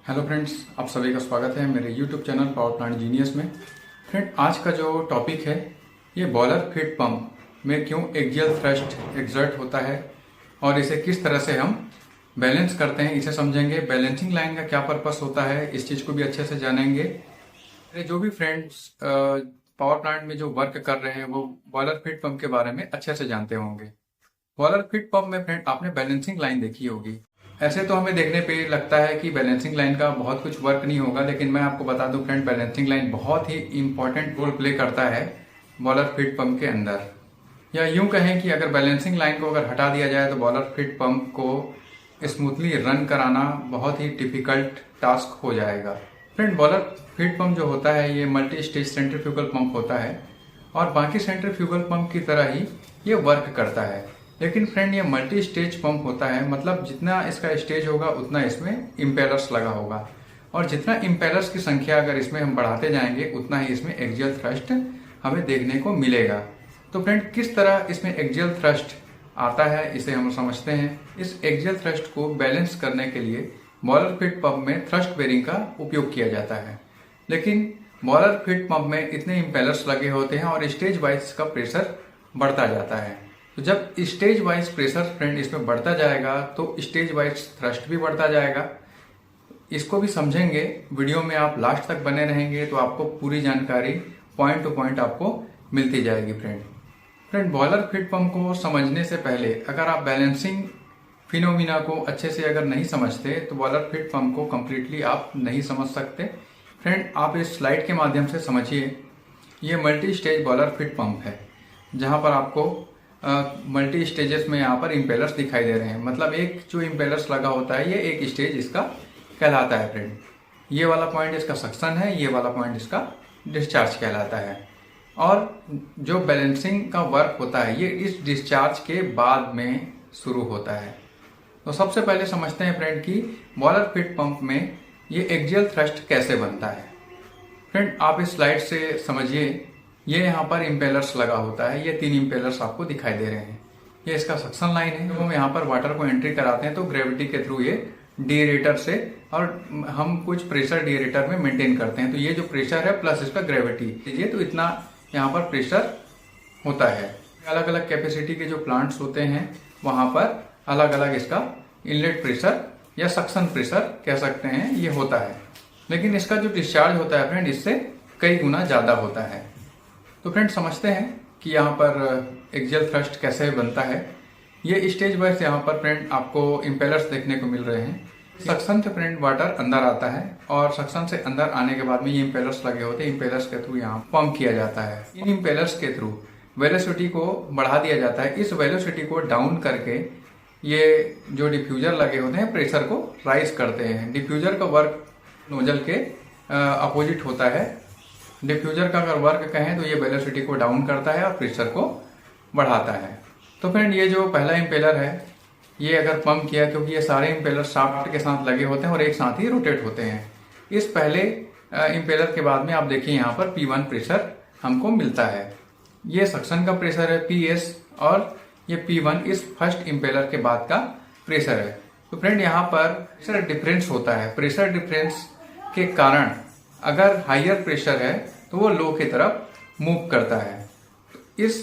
Hello friends, आप सभी का स्वागत है मेरे YouTube channel power plant genius में। फ्रेंड, आज का जो टॉपिक है ये बॉयलर फीड पंप में क्यों एक्सियल थ्रस्ट एक्सर्ट होता है और इसे किस तरह से हम बैलेंस करते हैं, इसे समझेंगे। बैलेंसिंग लाइन का क्या पर्पस होता है, इस चीज़ को भी अच्छे से जानेंगे। जो भी फ्रेंड्स पावर प्लांट में जो वर्क कर रहे हैं वो बॉयलर फीड पंप के बारे में अच्छे से जानते होंगे। बॉयलर फीड पंप में फ्रेंड आपने बैलेंसिंग लाइन देखी होगी। ऐसे तो हमें देखने पे लगता है कि बैलेंसिंग लाइन का बहुत कुछ वर्क नहीं होगा, लेकिन मैं आपको बता दूं फ्रेंड, बैलेंसिंग लाइन बहुत ही इंपॉर्टेंट रोल प्ले करता है बॉयलर फीड पंप के अंदर। या यूं कहें कि अगर बैलेंसिंग लाइन को अगर हटा दिया जाए तो बॉयलर फीड पंप को स्मूथली रन कराना बहुत ही डिफिकल्ट टास्क हो जाएगा। फ्रेंड, बॉयलर फीड पंप जो होता है ये मल्टी स्टेज सेंट्रीफ्यूगल पंप होता है और बाकी सेंट्रीफ्यूगल पंप की तरह ही ये वर्क करता है। लेकिन फ्रेंड, ये मल्टी स्टेज पंप होता है, मतलब जितना इसका स्टेज होगा उतना इसमें इम्पेलर्स लगा होगा और जितना इम्पेलर्स की संख्या अगर इसमें हम बढ़ाते जाएंगे उतना ही इसमें एक्सियल थ्रस्ट हमें देखने को मिलेगा। तो फ्रेंड, किस तरह इसमें एक्सियल थ्रस्ट आता है इसे हम समझते हैं। इस एक्सियल थ्रस्ट को बैलेंस करने के लिए बॉयलर फीड पंप में थ्रस्ट बेरिंग का उपयोग किया जाता है, लेकिन बॉयलर फीड पंप में इतने इम्पेलर्स लगे होते हैं और स्टेज वाइज का प्रेशर बढ़ता जाता है। तो जब स्टेज वाइज प्रेशर फ्रेंड इसमें बढ़ता जाएगा तो स्टेज वाइज थ्रस्ट भी बढ़ता जाएगा। इसको भी समझेंगे, वीडियो में आप लास्ट तक बने रहेंगे तो आपको पूरी जानकारी पॉइंट टू पॉइंट आपको मिलती जाएगी। फ्रेंड, बॉयलर फीड पंप को समझने से पहले अगर आप बैलेंसिंग फिनोमिना को अच्छे से अगर नहीं समझते तो बॉयलर फीड पंप को कंप्लीटली आप नहीं समझ सकते। फ्रेंड, आप इस स्लाइड के माध्यम से समझिए। ये multi stage boiler feed pump है जहां पर आपको मल्टी स्टेजेस में यहाँ पर इम्पेलर्स दिखाई दे रहे हैं। मतलब एक जो इम्पेलर्स लगा होता है ये एक स्टेज इसका कहलाता है। फ्रेंड, ये वाला पॉइंट इसका सक्शन है, ये वाला पॉइंट इसका डिस्चार्ज कहलाता है। और जो बैलेंसिंग का वर्क होता है ये इस डिस्चार्ज के बाद में शुरू होता है। तो सबसे पहले समझते हैं फ्रेंड कि बॉयलर फीड पंप में ये एक्सियल थ्रस्ट कैसे बनता है। फ्रेंड, आप इस स्लाइड से समझिए। ये यहाँ पर इम्पेलर्स लगा होता है, ये 3 इम्पेलर्स आपको दिखाई दे रहे हैं। ये इसका सक्शन लाइन है। जब हम यहाँ पर वाटर को एंट्री कराते हैं तो ग्रेविटी के थ्रू ये डीएरेटर से और हम कुछ प्रेशर डीएरेटर में मेंटेन करते हैं। तो ये जो प्रेशर है प्लस इसका ग्रेविटी, ये तो इतना यहाँ पर प्रेशर होता है। अलग अलग कैपेसिटी के जो प्लांट्स होते हैं वहां पर अलग अलग इसका इनलेट प्रेशर या सक्शन प्रेशर कह सकते हैं ये होता है, लेकिन इसका जो डिस्चार्ज होता है फ्रेंड इससे कई गुना ज्यादा होता है। तो फ्रेंड, समझते हैं कि यहाँ पर एक्सियल थ्रस्ट कैसे बनता है। ये स्टेज वाइज यहाँ पर फ्रेंड आपको इम्पेलर्स देखने को मिल रहे हैं। सक्शन से फ्रेंड वाटर अंदर आता है और सक्शन से अंदर आने के बाद में ये इम्पेलर्स लगे होते हैं। इम्पेलर्स के थ्रू यहाँ पंप किया जाता है। इन इम्पेलर्स के थ्रू वेलोसिटी को बढ़ा दिया जाता है। इस वेलोसिटी को डाउन करके ये जो डिफ्यूजर लगे होते हैं प्रेशर को राइज करते हैं। डिफ्यूजर का वर्क नोजल के अपोजिट होता है। डिफ्यूजर का अगर वर्क कहें तो ये वेलोसिटी को डाउन करता है और प्रेशर को बढ़ाता है। तो फ्रेंड, ये जो पहला इम्पेलर है ये अगर पंप किया, क्योंकि ये सारे इम्पेलर शाफ्ट के साथ लगे होते हैं और एक साथ ही रोटेट होते हैं। इस पहले इम्पेलर के बाद में आप देखिए यहाँ पर P1 प्रेशर हमको मिलता है। ये सक्शन का प्रेशर है PS और ये P1 इस फर्स्ट इम्पेलर के बाद का प्रेशर है। तो फ्रेंड, यहाँ पर प्रेशर डिफरेंस होता है। प्रेशर डिफरेंस के कारण अगर हायर प्रेशर है तो वो लो की तरफ मूव करता है। तो इस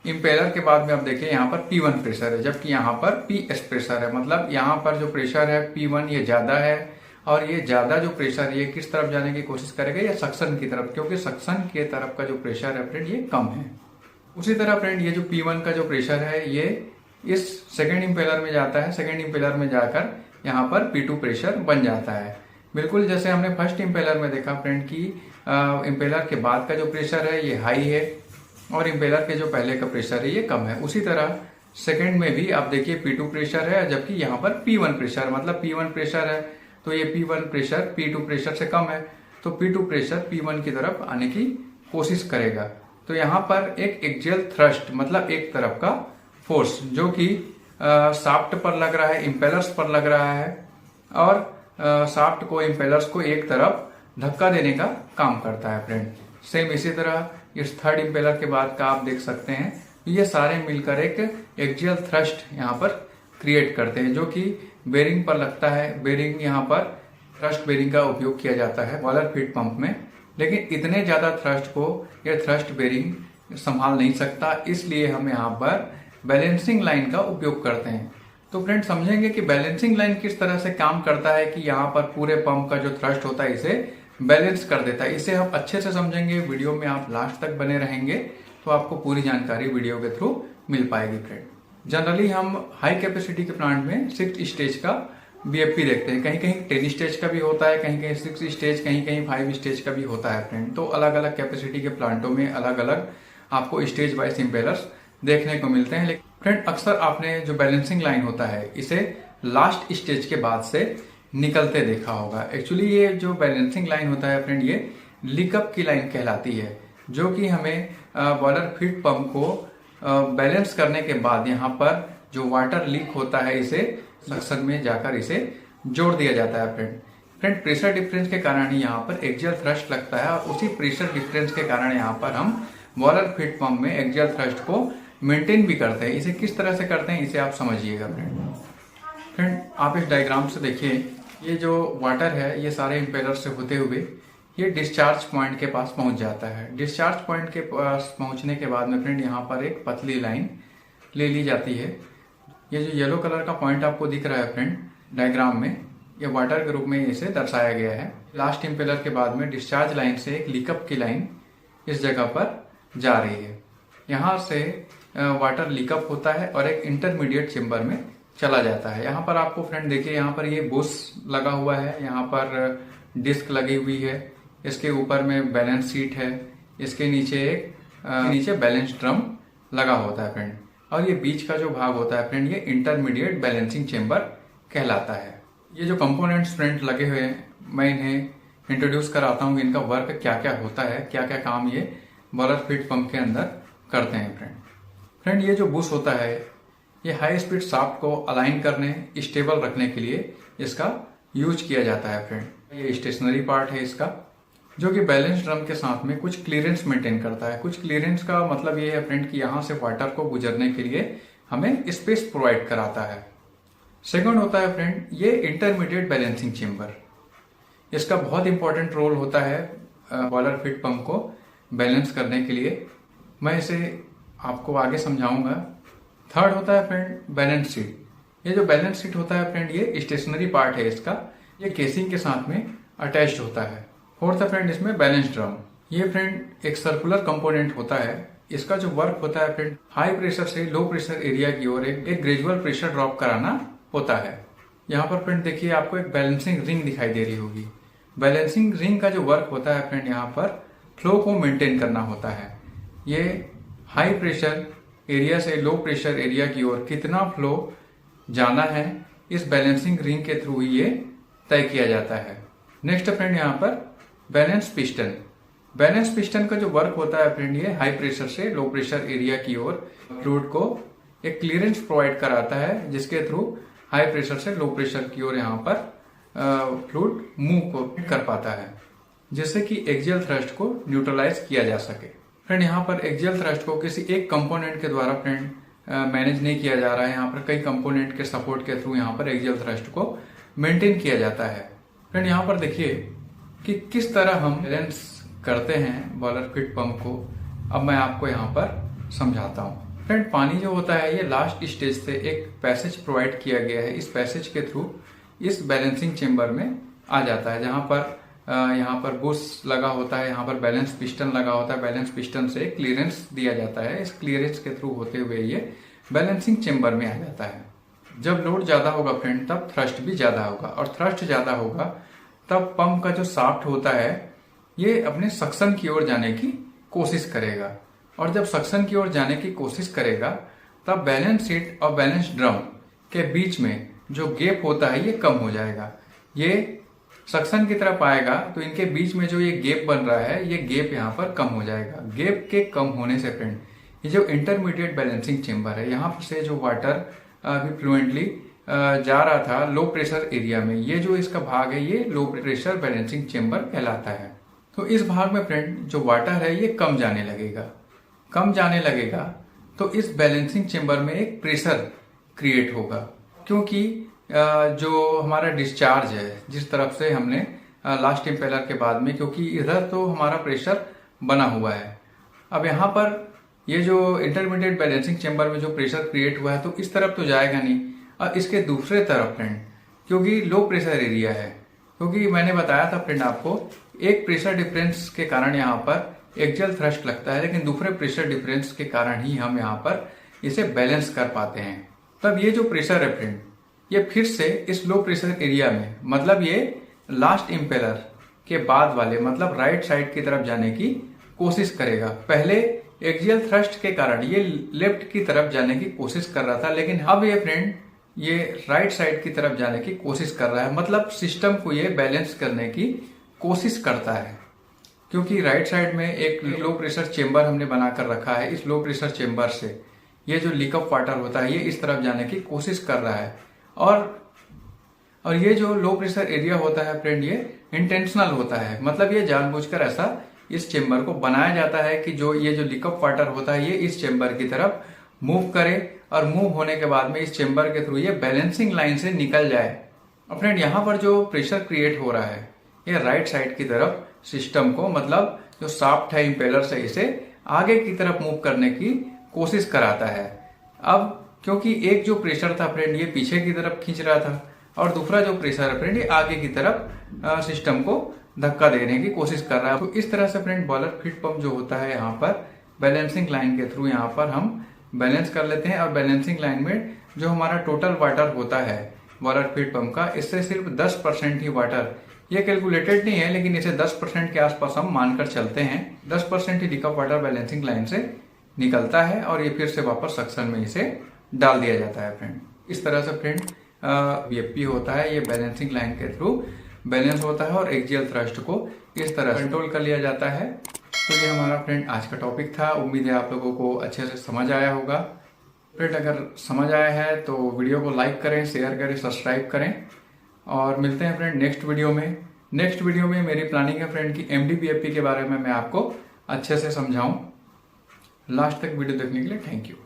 इम्पेलर के बाद में आप देखिए यहाँ पर P1 प्रेशर है, जबकि यहाँ पर PS प्रेशर है। मतलब यहाँ पर जो प्रेशर है P1 ये ज्यादा है और ये ज्यादा जो प्रेशर ये किस तरफ जाने की कोशिश करेगा, या सक्शन की तरफ, क्योंकि सक्शन के तरफ का जो प्रेशर है फ्रेंड ये कम है। उसी तरह फ्रेंड ये जो P1 का जो प्रेशर है ये इस सेकेंड इम्पेलर में जाता है। सेकेंड इम्पेलर में जाकर यहाँ पर P2 प्रेशर बन जाता है। बिल्कुल जैसे हमने फर्स्ट इम्पेलर में देखा फ्रेंड की इम्पेलर के बाद का जो प्रेशर है ये हाई है और इम्पेलर के जो पहले का प्रेशर है ये कम है। उसी तरह सेकंड में भी आप देखिए P2 प्रेशर है, जबकि यहाँ पर P1 प्रेशर, मतलब P1 प्रेशर है तो ये P1 प्रेशर P2 प्रेशर से कम है, तो P2 प्रेशर P1 की तरफ आने की कोशिश करेगा। तो यहाँ पर एक एक्सियल थ्रस्ट मतलब एक तरफ का फोर्स जो कि शाफ्ट पर लग रहा है, इम्पेलर्स पर लग रहा है और शाफ्ट को इम्पेलर्स को एक तरफ धक्का देने का काम करता है। फ्रेंड, सेम इसी तरह इस थर्ड इम्पेलर के बाद का आप देख सकते हैं ये सारे मिलकर एक एक्सियल थ्रस्ट यहाँ पर क्रिएट करते हैं जो कि बेरिंग पर लगता है। बेरिंग यहाँ पर थ्रस्ट बेरिंग का उपयोग किया जाता है बॉयलर फीड पंप में, लेकिन इतने ज्यादा थ्रस्ट को यह थ्रस्ट बेरिंग संभाल नहीं सकता, इसलिए हम यहाँ पर बैलेंसिंग लाइन का उपयोग करते हैं। तो फ्रेंड समझेंगे कि बैलेंसिंग लाइन किस तरह से काम करता है कि यहाँ पर पूरे पंप का जो थ्रस्ट होता है इसे बैलेंस कर देता है। इसे हम अच्छे से समझेंगे, वीडियो में आप लास्ट तक बने रहेंगे तो आपको पूरी जानकारी वीडियो के थ्रू मिल पाएगी। फ्रेंड जनरली हम हाई कैपेसिटी के प्लांट में 6 स्टेज का बीएफपी देखते हैं, कहीं कहीं 10 स्टेज का भी होता है, कहीं कहीं 6 स्टेज, कहीं कहीं 5 स्टेज का भी होता है। फ्रेंड तो अलग अलग कैपेसिटी के प्लांटों में अलग अलग आपको स्टेज वाइज इम्पेलर्स देखने को मिलते हैं। लेकिन फ्रेंड अक्सर आपने जो बैलेंसिंग लाइन होता है इसे लास्ट स्टेज के बाद से निकलते देखा होगा। एक्चुअली ये जो बैलेंसिंग लाइन होता है फ्रेंड ये लीकअप की लाइन कहलाती है, जो कि हमें बॉयलर फीड पंप को बैलेंस करने के बाद यहाँ पर जो वाटर लीक होता है इसे सक्शन में जाकर इसे जोड़ दिया जाता है। फ्रेंड प्रेशर डिफरेंस के कारण ही यहाँ पर एक्सियल थ्रस्ट लगता है, और उसी प्रेशर डिफरेंस के कारण यहाँ पर हम बॉयलर फीड पंप में एक्सियल थ्रस्ट को मेंटेन भी करते हैं। इसे किस तरह से करते हैं इसे आप समझिएगा। फ्रेंड आप इस डायग्राम से देखिए, ये जो वाटर है ये सारे इम्पेलर से होते हुए ये डिस्चार्ज पॉइंट के पास पहुंच जाता है। डिस्चार्ज पॉइंट के पास पहुंचने के बाद में फ्रेंड यहाँ पर एक पतली लाइन ले ली जाती है। ये जो येलो कलर का पॉइंट आपको दिख रहा है फ्रेंड डायग्राम में, ये वाटर के रूप में इसे दर्शाया गया है। लास्ट इम्पेलर के बाद में डिस्चार्ज लाइन से एक लीकअप की लाइन इस जगह पर जा रही है। यहाँ से वाटर लीकअप होता है और एक इंटरमीडिएट चेम्बर में चला जाता है। यहाँ पर आपको फ्रेंड देखिए, यहाँ पर ये बुश लगा हुआ है, यहाँ पर डिस्क लगी हुई है, इसके ऊपर में बैलेंस सीट है, इसके नीचे बैलेंस ड्रम लगा होता है फ्रेंड, और ये बीच का जो भाग होता है फ्रेंड ये इंटरमीडिएट बैलेंसिंग चेम्बर कहलाता है। ये जो कंपोनेंट्स फ्रेंड लगे हुए हैं मैं इन्हें इंट्रोड्यूस कराता हूँ कि इनका वर्क क्या क्या होता है, क्या क्या काम ये बॉयलर फीड पंप के अंदर करते हैं। फ्रेंड ये जो बुश होता है ये हाई स्पीड शाफ्ट को अलाइन करने, स्टेबल रखने के लिए इसका यूज किया जाता है। फ्रेंड ये स्टेशनरी पार्ट है इसका, जो कि बैलेंस ड्रम के साथ में कुछ क्लियरेंस मेंटेन करता है। कुछ क्लियरेंस का मतलब ये है फ्रेंड कि यहाँ से वाटर को गुजरने के लिए हमें स्पेस प्रोवाइड कराता है। सेकंड होता है फ्रेंड ये इंटरमीडिएट बैलेंसिंग चेम्बर, इसका बहुत इंपॉर्टेंट रोल होता है बॉयलर फीड पंप को बैलेंस करने के लिए। मैं इसे आपको आगे समझाऊंगा। थर्ड होता है फ्रेंड बैलेंस सीट। ये जो बैलेंस सीट होता है फ्रेंड ये स्टेशनरी पार्ट है इसका, ये केसिंग के साथ में अटैच्ड होता है। फोर्थ है फ्रेंड इसमें बैलेंस ड्रम। ये फ्रेंड एक सर्कुलर कंपोनेंट होता है, इसका जो वर्क होता है फ्रेंड हाई प्रेशर से लो प्रेशर एरिया की ओर एक ग्रेजुअल प्रेशर ड्रॉप कराना होता है। यहाँ पर फ्रेंड देखिए आपको एक बैलेंसिंग रिंग दिखाई दे रही होगी। बैलेंसिंग रिंग का जो वर्क होता है फ्रेंड यहाँ पर फ्लो को मेंटेन करना होता है। ये हाई प्रेशर एरिया से लो प्रेशर एरिया की ओर कितना फ्लो जाना है इस बैलेंसिंग रिंग के थ्रू ही ये तय किया जाता है। नेक्स्ट फ्रेंड यहाँ पर बैलेंस पिस्टन। बैलेंस पिस्टन का जो वर्क होता है फ्रेंड ये हाई प्रेशर से लो प्रेशर एरिया की ओर फ्लूइड को एक क्लियरेंस प्रोवाइड कराता है, जिसके थ्रू हाई प्रेशर से लो प्रेशर की ओर यहाँ पर फ्लूइड मूव कर पाता है, जिससे कि एक्सियल थ्रस्ट को न्यूट्रलाइज किया जा सके। फ्रेंड यहाँ पर एक्सियल थ्रस्ट को किसी एक कंपोनेंट के द्वारा फ्रेंड मैनेज नहीं किया जा रहा है, यहाँ पर कई कंपोनेंट के सपोर्ट के थ्रू यहाँ पर एक्सियल थ्रस्ट को मेंटेन किया जाता है। फ्रेंड यहाँ पर देखिए कि किस तरह हम बैलेंस करते हैं बॉयलर फीड पंप को, अब मैं आपको यहाँ पर समझाता हूँ। फ्रेंड पानी जो होता है ये लास्ट स्टेज से एक पैसेज प्रोवाइड किया गया है, इस पैसेज के थ्रू इस बैलेंसिंग चेम्बर में आ जाता है, जहाँ पर यहाँ पर बुश लगा होता है, यहाँ पर बैलेंस पिस्टन लगा होता है। बैलेंस पिस्टन से क्लियरेंस दिया जाता है, इस क्लियरेंस के थ्रू होते हुए ये बैलेंसिंग चेम्बर में आ जाता है। जब लोड ज्यादा होगा फ्रेंड तब थ्रस्ट भी ज्यादा होगा, और थ्रस्ट ज्यादा होगा तब पंप का जो शाफ्ट होता है ये अपने सक्शन की ओर जाने की कोशिश करेगा, और जब सक्शन की ओर जाने की कोशिश करेगा तब बैलेंस सीट और बैलेंस ड्रम के बीच में जो गैप होता है ये कम हो जाएगा। ये सक्शन की तरफ आएगा तो इनके बीच में जो ये गैप बन रहा है ये गैप यहाँ पर कम हो जाएगा। गैप के कम होने से फ्रेंड ये जो इंटरमीडिएट बैलेंसिंग चेम्बर है यहाँ से जो वाटर अभी फ्लुएंटली जा रहा था लो प्रेशर एरिया में, ये जो इसका भाग है ये लो प्रेशर बैलेंसिंग चेम्बर कहलाता है। तो इस भाग में फ्रेंड जो वाटर है ये कम जाने लगेगा तो इस बैलेंसिंग चेम्बर में एक प्रेशर क्रिएट होगा, क्योंकि जो हमारा डिस्चार्ज है जिस तरफ से हमने लास्ट इम्पेलर के बाद में, क्योंकि इधर तो हमारा प्रेशर बना हुआ है। अब यहाँ पर ये जो इंटरमीडिएट बैलेंसिंग चेंबर में जो प्रेशर क्रिएट हुआ है तो इस तरफ तो जाएगा नहीं, और इसके दूसरे तरफ फ्रेंड क्योंकि लो प्रेशर एरिया है, क्योंकि मैंने बताया था फ्रेंड आपको एक प्रेशर डिफरेंस के कारण यहाँ पर एक्सियल थ्रस्ट लगता है, लेकिन दूसरे प्रेशर डिफरेंस के कारण ही हम यहाँ पर इसे बैलेंस कर पाते हैं। तब ये जो प्रेशर है फ्रेंड ये फिर से इस लो प्रेशर एरिया में, मतलब ये लास्ट इम्पेलर के बाद वाले मतलब राइट साइड की तरफ जाने की कोशिश करेगा। पहले एक्सियल थ्रस्ट के कारण ये लेफ्ट की तरफ जाने की कोशिश कर रहा था, लेकिन अब ये फ्रेंड ये राइट साइड की तरफ जाने की कोशिश कर रहा है, मतलब सिस्टम को ये बैलेंस करने की कोशिश करता है। क्योंकि राइट साइड में एक लो प्रेशर चेंबर हमने बनाकर रखा है, इस लो प्रेशर चेंबर से ये जो लीकअप वाटर होता है ये इस तरफ जाने की कोशिश कर रहा है। और ये जो लो प्रेशर एरिया होता है फ्रेंड ये इंटेंशनल होता है, मतलब ये जानबूझकर ऐसा इस चेंबर को बनाया जाता है कि जो ये जो लीकअप वाटर होता है ये इस चेंबर की तरफ मूव करे, और मूव होने के बाद में इस चेंबर के थ्रू ये बैलेंसिंग लाइन से निकल जाए। और फ्रेंड यहाँ पर जो प्रेशर क्रिएट हो रहा है ये राइट साइड की तरफ सिस्टम को, मतलब जो शाफ्ट है इम्पेलर से, इसे आगे की तरफ मूव करने की कोशिश कराता है। अब क्योंकि एक जो प्रेशर था फ्रेंड ये पीछे की तरफ खींच रहा था, और दूसरा जो प्रेशर है फ्रेंड ये आगे की तरफ सिस्टम को धक्का देने की कोशिश कर रहा है। तो इस तरह से फ्रेंड बॉयलर फीड पंप जो होता है यहाँ पर बैलेंसिंग लाइन के थ्रू यहाँ पर हम बैलेंस कर लेते हैं। और बैलेंसिंग लाइन में जो हमारा टोटल वाटर होता है बॉयलर फीड पंप का, इससे सिर्फ 10% ही वाटर, ये कैलकुलेटेड नहीं है लेकिन इसे 10% के आसपास हम मानकर चलते हैं, 10% ही लीकअप वाटर बैलेंसिंग लाइन से निकलता है, और ये फिर से वापस सक्शन में इसे डाल दिया जाता है फ्रेंड। इस तरह से फ्रेंड VFP होता है, ये बैलेंसिंग लाइन के थ्रू बैलेंस होता है और एक्सियल थ्रस्ट को इस तरह कंट्रोल कर लिया जाता है। तो ये हमारा फ्रेंड आज का टॉपिक था। उम्मीद है आप लोगों को अच्छे से समझ आया होगा। फ्रेंड अगर समझ आया है तो वीडियो को लाइक करें, शेयर करें, सब्सक्राइब करें, और मिलते हैं फ्रेंड नेक्स्ट वीडियो में। नेक्स्ट वीडियो में मेरी प्लानिंग है फ्रेंड की MD BFP के बारे में मैं आपको अच्छे से समझाऊं। लास्ट तक वीडियो देखने के लिए थैंक यू।